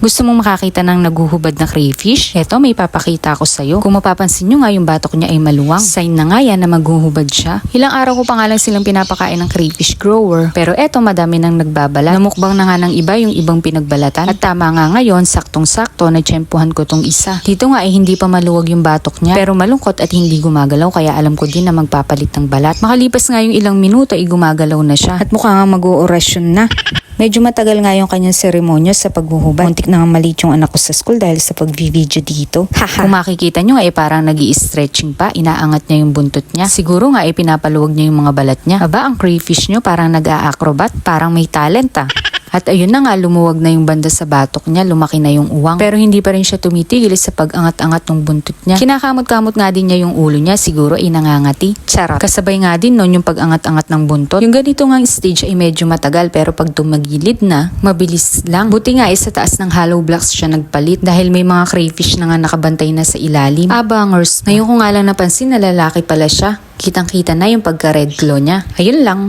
Gusto mong makakita ng naguhubad na crayfish? Eto, may papakita ko sa'yo. Kung mapapansin nyo nga, yung batok niya ay maluwang. Sign na nga yan na maghuhubad siya. Ilang araw ko pa nga lang silang pinapakain ng crayfish grower. Pero eto, madami nang nagbabala. Namukbang na nga ng iba yung ibang pinagbalatan. At tama nga ngayon, saktong-sakto, natsyempohan ko tong isa. Dito nga ay hindi pa maluwag yung batok niya. Pero malungkot at hindi gumagalaw, kaya alam ko din na magpapalit ng balat. Makalipas nga yung ilang minuto ay gumagalaw na siya. At mukha nga mag-oorasyon na. Medyo matagal nga yung kanyang seremonya sa paghuhubad. Muntik na nga maliit yung anak ko sa school dahil sa pag-video dito. Kung makikita nyo nga parang nag-i-stretching pa, inaangat niya yung buntot niya. Siguro nga pinapaluwag niya yung mga balat niya. Aba, ang crayfish nyo parang nag-a-acrobat, parang may talent ah. At ayun na nga, lumuwag na yung banda sa batok niya, lumaki na yung uwang. Pero hindi pa rin siya tumitigil sa pag-angat-angat ng buntot niya. Kinakamot-kamot nga din niya yung ulo niya, siguro nangangati. Charot. Kasabay nga din nun yung pag-angat-angat ng buntot. Yung ganito nga stage ay medyo matagal, pero pag tumagilid na, mabilis lang. Buti nga sa taas ng hollow blocks siya nagpalit dahil may mga crayfish na nga nakabantay na sa ilalim. Abangers. Ngayon ko nga lang napansin na lalaki pala siya. Kitang-kita na yung pagka-red claw niya. Ayun lang.